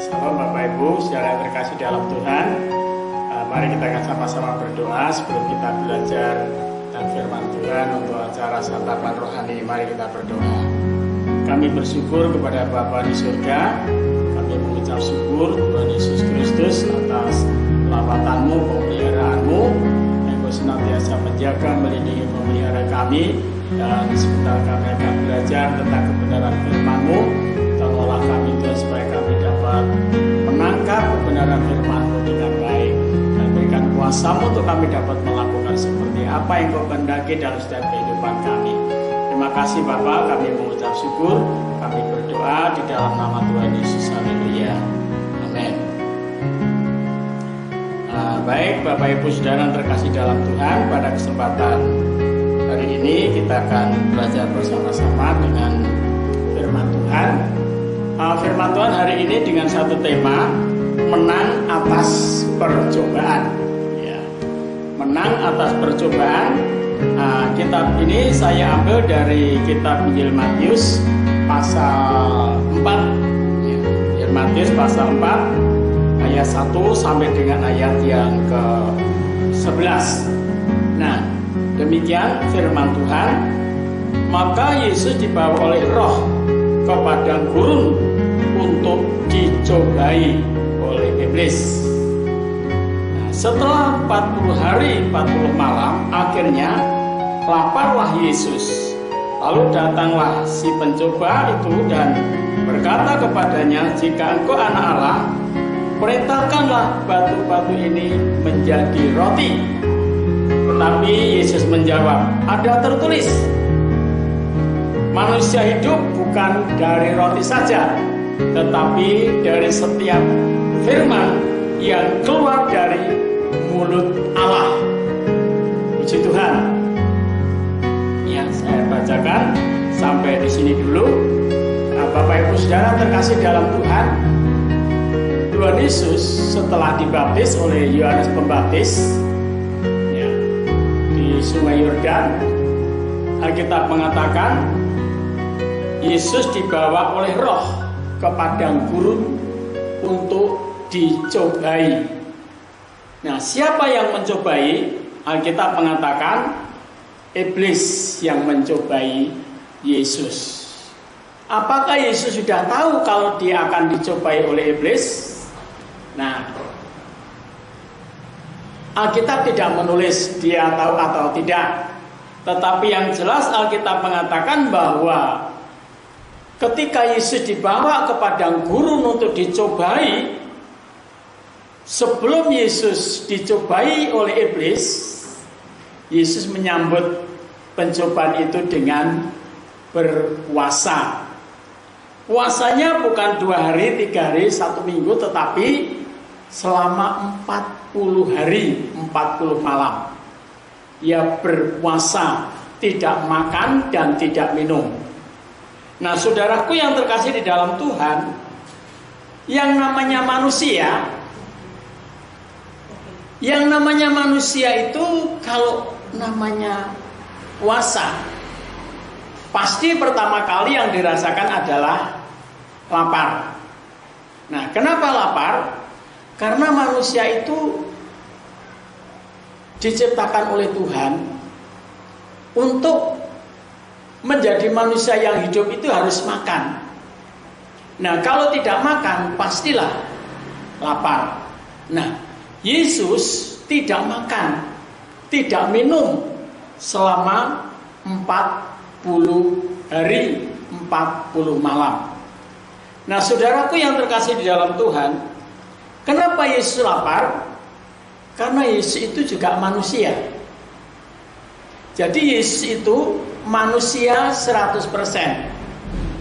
Salam Bapak Ibu, saudara yang terkasih dalam Tuhan. Mari kita akan sama-sama berdoa sebelum kita belajar tentang firman Tuhan untuk acara santapan rohani. Mari kita berdoa. Kami bersyukur kepada Bapa di surga. Kami mengucap syukur Tuhan Yesus Kristus atas perawatan-Mu, pemeliharaanmu yang Kau senantiasa menjaga, melindungi, memelihara kami. Dan sebentar kami akan belajar tentang kebenaran firman-Mu. Tolonglah kami Tuhan supaya kami dapat menangkap kebenaran firman-Mu dengan baik, dan berikan kuasa-Mu untuk kami dapat melakukan seperti apa yang Kau kehendaki dalam setiap kehidupan kami. Terima kasih Bapa, kami mengucap syukur, kami berdoa di dalam nama Tuhan Yesus. Haleluya. Amin. Baik Bapak Ibu Saudara yang terkasih dalam Tuhan, pada kesempatan hari ini kita akan belajar bersama-sama dengan firman Tuhan. Firman Tuhan hari ini dengan satu tema, menang atas percobaan. Ya. Menang atas percobaan. Kitab ini saya ambil dari kitab Injil Matius pasal 4. Ya. Injil Matius pasal 4 ayat 1 sampai dengan ayat yang ke-11. Nah, demikian firman Tuhan. Maka Yesus dibawa oleh Roh ke padang gurun untuk dicobai oleh iblis. Nah, setelah 40 hari 40 malam, akhirnya laparlah Yesus. Lalu datanglah si pencoba itu dan berkata kepadanya, jika engkau anak Allah, perintahkanlah batu-batu ini menjadi roti. Tetapi Yesus menjawab, ada tertulis, manusia hidup bukan dari roti saja, tetapi dari setiap firman yang keluar dari mulut Allah. Puji Tuhan. Ya, saya bacakan sampai di sini dulu. Bapak Ibu Saudara terkasih dalam Tuhan, Tuhan Yesus setelah dibaptis oleh Yohanes Pembaptis ya, di Sungai Yordan, Alkitab mengatakan Yesus dibawa oleh Roh ke padang gurun untuk dicobai. Nah, siapa yang mencobai? Alkitab mengatakan iblis yang mencobai Yesus. Apakah Yesus sudah tahu kalau dia akan dicobai oleh iblis? Nah, Alkitab tidak menulis dia tahu atau tidak. Tetapi yang jelas Alkitab mengatakan bahwa ketika Yesus dibawa ke padang gurun untuk dicobai, sebelum Yesus dicobai oleh iblis, Yesus menyambut pencobaan itu dengan berpuasa. Puasanya bukan 2 hari, 3 hari, 1 minggu, tetapi selama 40 hari, 40 malam. Ia berpuasa, tidak makan dan tidak minum. Nah, saudaraku yang terkasih di dalam Tuhan, yang namanya manusia itu kalau namanya puasa, pasti pertama kali yang dirasakan adalah lapar. Nah, kenapa lapar? Karena manusia itu diciptakan oleh Tuhan untuk menjadi manusia yang hidup itu harus makan. Nah, kalau tidak makan, pastilah lapar. Nah, Yesus tidak makan, tidak minum selama 40 hari, 40 malam. Nah, saudaraku yang terkasih di dalam Tuhan, kenapa Yesus lapar? Karena Yesus itu juga manusia. Jadi Yesus itu manusia 100%.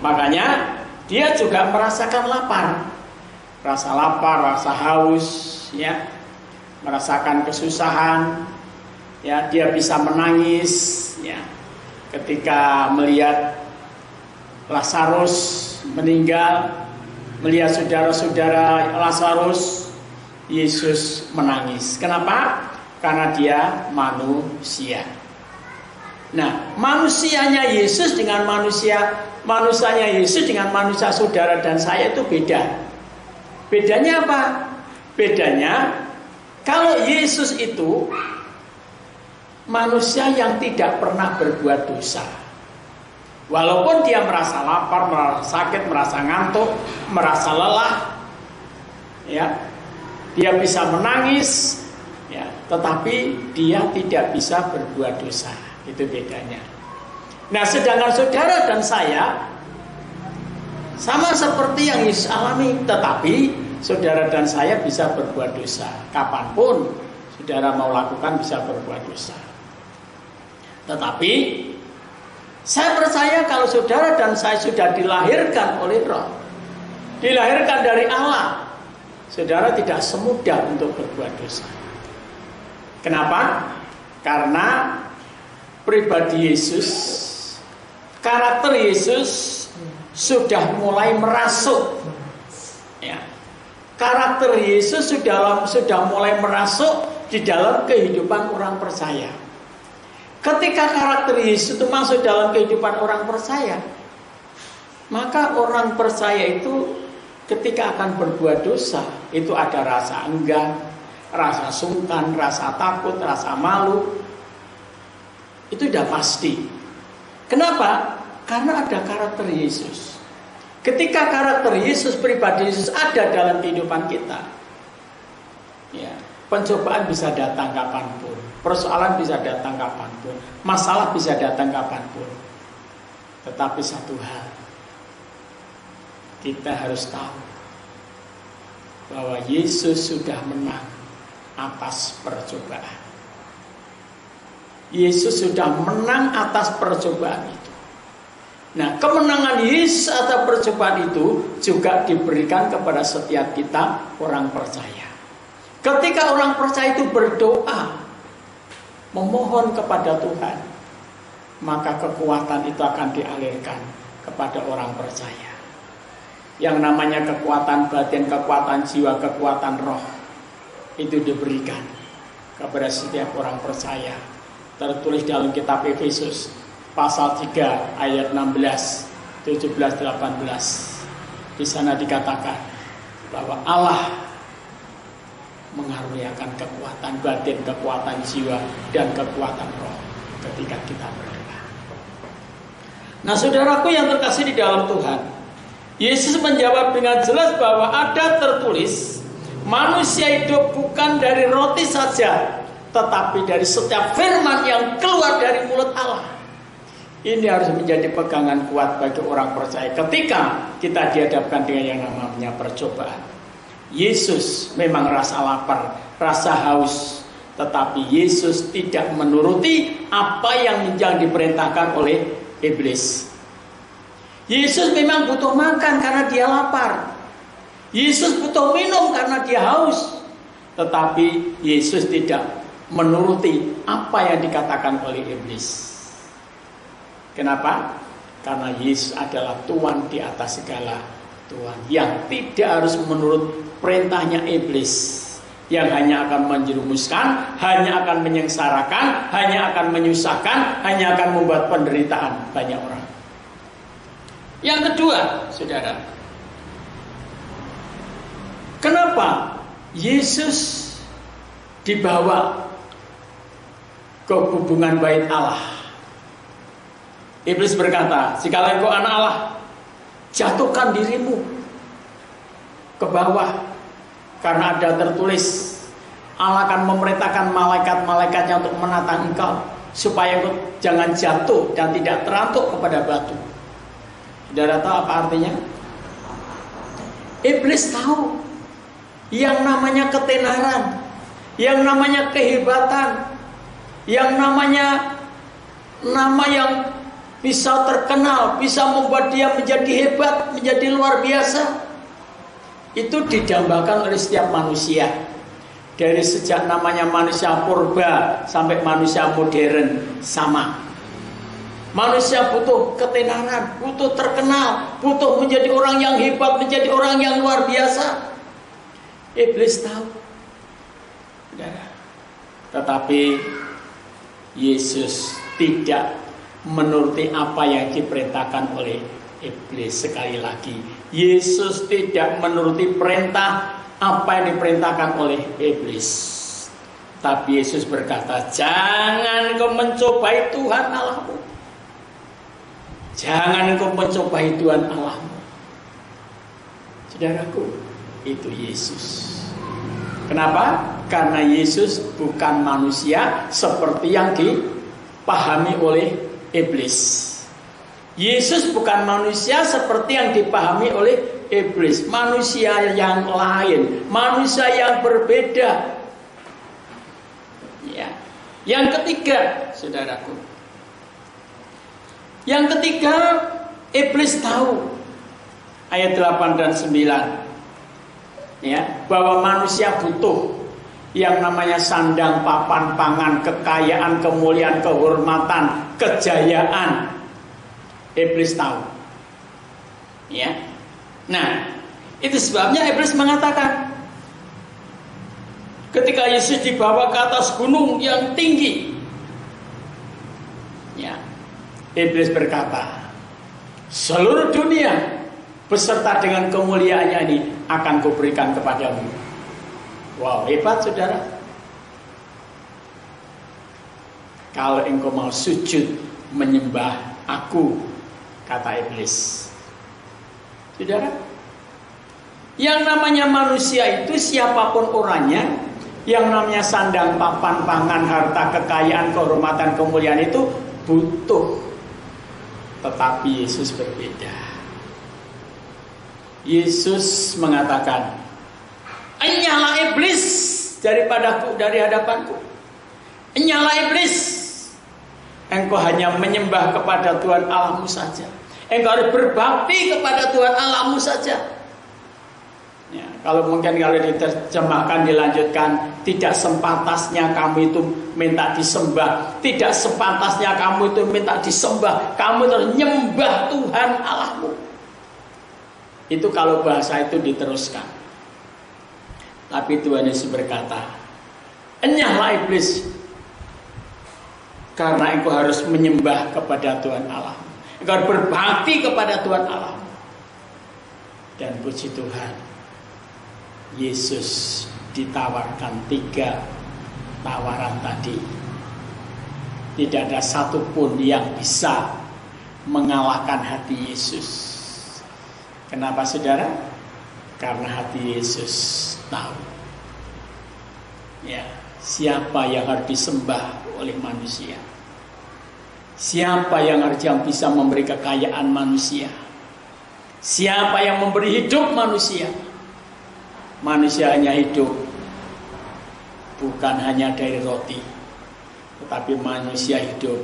Makanya dia juga merasakan lapar. Rasa lapar, rasa haus, ya. Merasakan kesusahan, ya, dia bisa menangis, ya. Ketika melihat Lazarus meninggal, melihat saudara-saudara Lazarus, Yesus menangis. Kenapa? Karena dia manusia. Nah, manusianya Yesus dengan manusianya Yesus dengan manusia saudara dan saya itu beda. Bedanya apa? Bedanya kalau Yesus itu manusia yang tidak pernah berbuat dosa. Walaupun dia merasa lapar, merasa sakit, merasa ngantuk, merasa lelah, ya, dia bisa menangis, ya, tetapi dia tidak bisa berbuat dosa. Itu bedanya. Nah, sedangkan saudara dan saya sama seperti yang Yesus alami, tetapi saudara dan saya bisa berbuat dosa. Kapanpun saudara mau lakukan bisa berbuat dosa. Tetapi saya percaya kalau saudara dan saya sudah dilahirkan oleh Roh, dilahirkan dari Allah, saudara tidak semudah untuk berbuat dosa. Kenapa? Karena pribadi Yesus, karakter Yesus sudah mulai merasuk. Ya. Karakter Yesus sudah mulai merasuk di dalam kehidupan orang percaya. Ketika karakter Yesus itu masuk dalam kehidupan orang percaya, maka orang percaya itu ketika akan berbuat dosa, itu ada rasa enggan, rasa sungkan, rasa takut, rasa malu. Itu sudah pasti. Kenapa? Karena ada karakter Yesus. Ketika karakter Yesus, pribadi Yesus ada dalam kehidupan kita, ya, pencobaan bisa datang kapanpun, persoalan bisa datang kapanpun, masalah bisa datang kapanpun. Tetapi satu hal, kita harus tahu bahwa Yesus sudah menang atas percobaan. Yesus sudah menang atas percobaan itu. Nah, kemenangan Yesus atas percobaan itu juga diberikan kepada setiap kita orang percaya. Ketika orang percaya itu berdoa, memohon kepada Tuhan, maka kekuatan itu akan dialirkan kepada orang percaya. Yang namanya kekuatan batin, kekuatan jiwa, kekuatan roh, itu diberikan kepada setiap orang percaya. Tertulis dalam kitab Efesus pasal 3 ayat 16, 17, 18. Di sana dikatakan bahwa Allah mengaruniakan kekuatan batin, kekuatan jiwa, dan kekuatan roh ketika kita berdoa. Nah, saudaraku yang terkasih di dalam Tuhan, Yesus menjawab dengan jelas bahwa ada tertulis, manusia hidup bukan dari roti saja, tetapi dari setiap firman yang keluar dari mulut Allah. Ini harus menjadi pegangan kuat bagi orang percaya ketika kita dihadapkan dengan yang namanya percobaan. Yesus memang rasa lapar, rasa haus, tetapi Yesus tidak menuruti apa yang diperintahkan oleh iblis. Yesus memang butuh makan karena dia lapar. Yesus butuh minum karena dia haus. Tetapi Yesus tidak menuruti apa yang dikatakan oleh iblis. Kenapa? Karena Yesus adalah Tuhan di atas segala Tuhan, yang tidak harus menurut perintahnya iblis, yang hanya akan menjerumuskan, hanya akan menyengsarakan, hanya akan menyusahkan, hanya akan membuat penderitaan banyak orang. Yang kedua, saudara, kenapa Yesus dibawa ke hubungan bait Allah? Iblis berkata, "Jikalau engkau anak Allah, jatuhkan dirimu ke bawah, karena ada tertulis, Allah akan memerintahkan malaikat-malaikatnya untuk menatang engkau, supaya engkau jangan jatuh dan tidak terantuk kepada batu." Saudara tahu apa artinya? Iblis tahu yang namanya ketenaran, yang namanya kehebatan, yang namanya nama yang bisa terkenal, bisa membuat dia menjadi hebat, menjadi luar biasa, itu didambakan oleh setiap manusia. Dari sejak namanya manusia purba sampai manusia modern sama. Manusia butuh ketenaran, butuh terkenal, butuh menjadi orang yang hebat, menjadi orang yang luar biasa. Iblis tahu. Tetapi Yesus tidak menuruti apa yang diperintahkan oleh iblis. Sekali lagi, Yesus tidak menuruti perintah apa yang diperintahkan oleh iblis. Tapi Yesus berkata, jangan engkau mencobai Tuhan Allahmu. Jangan engkau mencobai Tuhan Allahmu. Saudaraku, itu Yesus. Kenapa? Karena Yesus bukan manusia seperti yang dipahami oleh iblis. Yesus bukan manusia seperti yang dipahami oleh iblis. Manusia yang lain, manusia yang berbeda. Ya. Yang ketiga, saudaraku. Yang ketiga, iblis tahu. Ayat 8 dan 9. Ya, bahwa manusia butuh yang namanya sandang, papan, pangan, kekayaan, kemuliaan, kehormatan, kejayaan. Iblis tahu. Ya. Nah, itu sebabnya iblis mengatakan, ketika Yesus dibawa ke atas gunung yang tinggi, ya, iblis berkata, seluruh dunia beserta dengan kemuliaannya ini akan kuberikan kepadamu. Wow, hebat saudara. Kalau engkau mau sujud menyembah aku, kata iblis. Saudara, yang namanya manusia itu siapapun orangnya, yang namanya sandang, papan, pangan, harta, kekayaan, kehormatan, kemuliaan itu butuh. Tetapi Yesus berbeda. Yesus mengatakan, enyahlah iblis daripadaku, dari hadapanku. Enyahlah iblis. Engkau hanya menyembah kepada Tuhan Allahmu saja. Engkau harus berbakti kepada Tuhan Allahmu saja. Ya, kalau mungkin kalau diterjemahkan, dilanjutkan, tidak sepantasnya kamu itu minta disembah. Tidak sepantasnya kamu itu minta disembah. Kamu harus nyembah Tuhan Allahmu. Itu kalau bahasa itu diteruskan. Tapi Tuhan Yesus berkata, enyahlah iblis, karena engkau harus menyembah kepada Tuhan Allah. Engkau harus berbakti kepada Tuhan Allah. Dan puji Tuhan, Yesus ditawarkan 3 tawaran tadi. Tidak ada satupun yang bisa mengalahkan hati Yesus. Kenapa saudara? Karena hati Yesus tahu, ya, siapa yang harus disembah oleh manusia, siapa yang bisa memberi kekayaan manusia, siapa yang memberi hidup manusia. Manusia hanya hidup bukan hanya dari roti, tetapi manusia hidup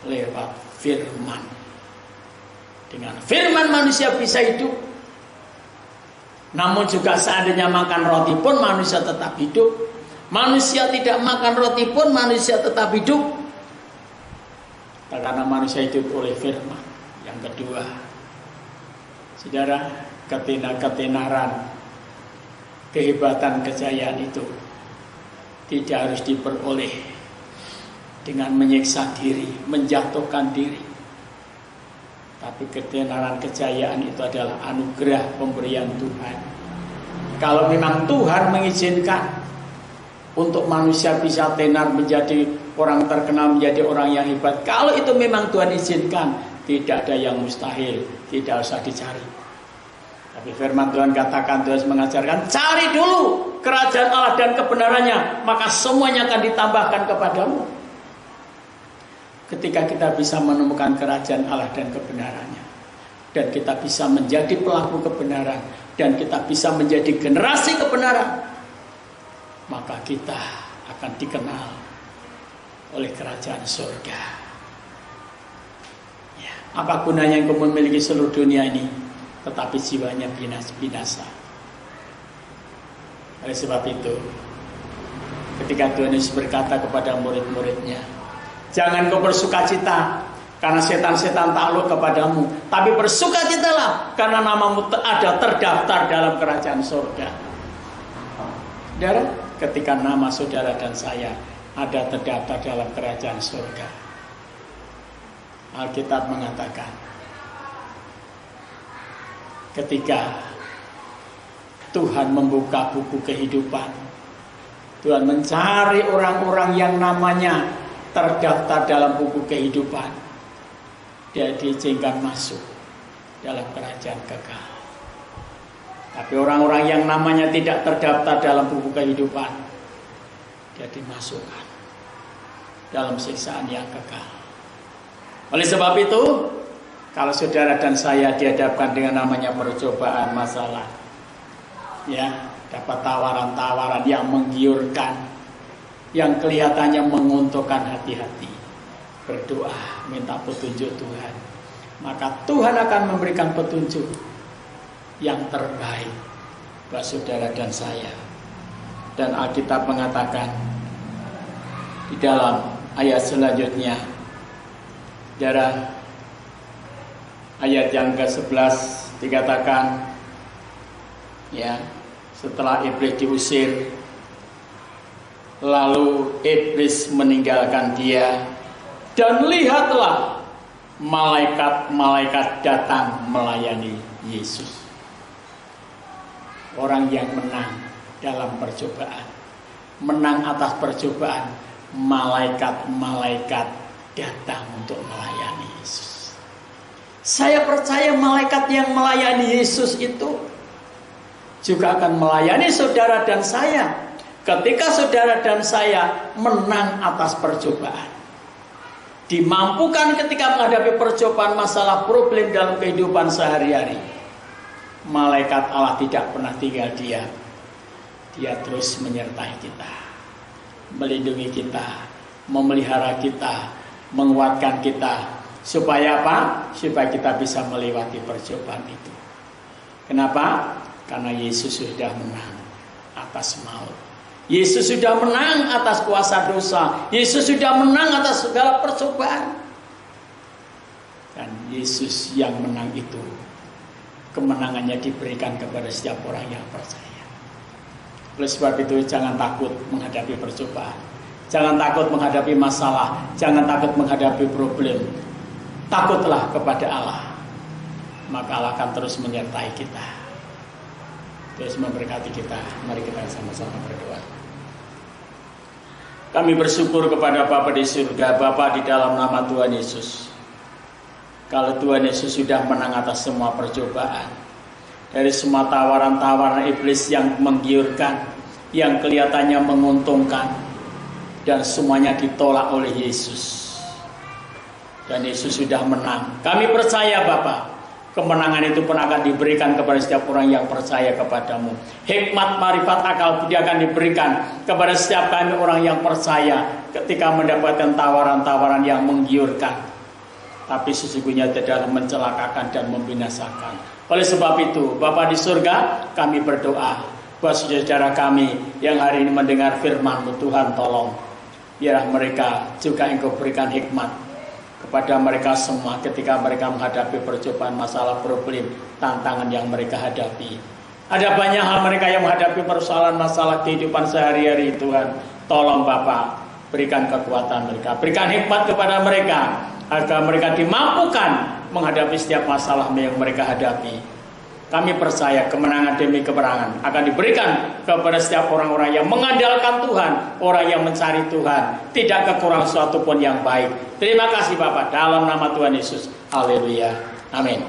lewat firman. Dengan firman manusia bisa hidup. Namun juga seandainya makan roti pun manusia tetap hidup. Manusia tidak makan roti pun manusia tetap hidup. Karena manusia hidup oleh firman. Yang kedua, saudara, ketenaran, kehebatan, kejayaan itu tidak harus diperoleh dengan menyiksa diri, menjatuhkan diri. Tapi ketenaran, kejayaan itu adalah anugerah pemberian Tuhan. Kalau memang Tuhan mengizinkan untuk manusia bisa tenar, menjadi orang terkenal, menjadi orang yang hebat, kalau itu memang Tuhan izinkan, tidak ada yang mustahil, tidak usah dicari. Tapi firman Tuhan katakan, Tuhan mengajarkan, cari dulu kerajaan Allah dan kebenarannya, maka semuanya akan ditambahkan kepadamu. Ketika kita bisa menemukan kerajaan Allah dan kebenarannya, dan kita bisa menjadi pelaku kebenaran, dan kita bisa menjadi generasi kebenaran, maka kita akan dikenal oleh kerajaan surga. Ya, apa gunanya engkau memiliki seluruh dunia ini, tetapi jiwanya binasa? Oleh sebab itu, ketika Tuhan Yesus berkata kepada murid-muridnya, jangan kau bersukacita karena setan-setan takluk kepadamu, tapi bersukacitalah karena namamu ada terdaftar dalam kerajaan surga. Saudara, ketika nama saudara dan saya ada terdaftar dalam kerajaan surga, Alkitab mengatakan, ketika Tuhan membuka buku kehidupan, Tuhan mencari orang-orang yang namanya terdaftar dalam buku kehidupan, dia diizinkan masuk dalam kerajaan kekal. Tapi orang-orang yang namanya tidak terdaftar dalam buku kehidupan, dia dimasukkan dalam siksaan yang kekal. Oleh sebab itu, kalau saudara dan saya dihadapkan dengan namanya percobaan, masalah, ya, dapat tawaran-tawaran yang menggiurkan, yang kelihatannya menguntungkan hati-hati, berdoa, minta petunjuk Tuhan, maka Tuhan akan memberikan petunjuk yang terbaik buat saudara dan saya. Dan Alkitab mengatakan di dalam ayat selanjutnya, saudara, ayat yang ke-11 dikatakan, ya, setelah iblis diusir, lalu iblis meninggalkan dia, dan lihatlah malaikat-malaikat datang melayani Yesus. Orang yang menang dalam percobaan, menang atas percobaan, malaikat-malaikat datang untuk melayani Yesus. Saya percaya malaikat yang melayani Yesus itu juga akan melayani saudara dan saya ketika saudara dan saya menang atas percobaan. Dimampukan ketika menghadapi percobaan, masalah, problem dalam kehidupan sehari-hari. Malaikat Allah tidak pernah tinggal diam. Dia terus menyertai kita, melindungi kita, memelihara kita, menguatkan kita. Supaya apa? Supaya kita bisa melewati percobaan itu. Kenapa? Karena Yesus sudah menang atas maut. Yesus sudah menang atas kuasa dosa. Yesus sudah menang atas segala percobaan. Dan Yesus yang menang itu, kemenangannya diberikan kepada setiap orang yang percaya. Oleh sebab itu, jangan takut menghadapi percobaan. Jangan takut menghadapi masalah. Jangan takut menghadapi problem. Takutlah kepada Allah. Maka Allah akan terus menyertai kita, terus memberkati kita. Mari kita sama-sama berdoa. Kami bersyukur kepada Bapa di surga, Bapa, di dalam nama Tuhan Yesus. Kalau Tuhan Yesus sudah menang atas semua percobaan, dari semua tawaran-tawaran iblis yang menggiurkan, yang kelihatannya menguntungkan, dan semuanya ditolak oleh Yesus. Dan Yesus sudah menang. Kami percaya, Bapa, kemenangan itu pun akan diberikan kepada setiap orang yang percaya kepadamu. Hikmat, marifat, akal budi akan diberikan kepada setiap kami orang yang percaya ketika mendapatkan tawaran-tawaran yang menggiurkan, tapi sesungguhnya tidak mencelakakan dan membinasakan. Oleh sebab itu, Bapa di surga, kami berdoa buat saudara kami yang hari ini mendengar firman-Mu. Tuhan, tolong biarlah mereka juga Engkau berikan hikmat kepada mereka semua ketika mereka menghadapi percobaan, masalah, problem, tantangan yang mereka hadapi. Ada banyak hal mereka yang menghadapi persoalan, masalah kehidupan sehari-hari. Tuhan, tolong Bapa, berikan kekuatan mereka, berikan hikmat kepada mereka, agar mereka dimampukan menghadapi setiap masalah yang mereka hadapi. Kami percaya kemenangan demi kemenangan akan diberikan kepada setiap orang-orang yang mengandalkan Tuhan, orang yang mencari Tuhan, tidak kekurangan suatu pun yang baik. Terima kasih Bapak, dalam nama Tuhan Yesus. Haleluya. Amin.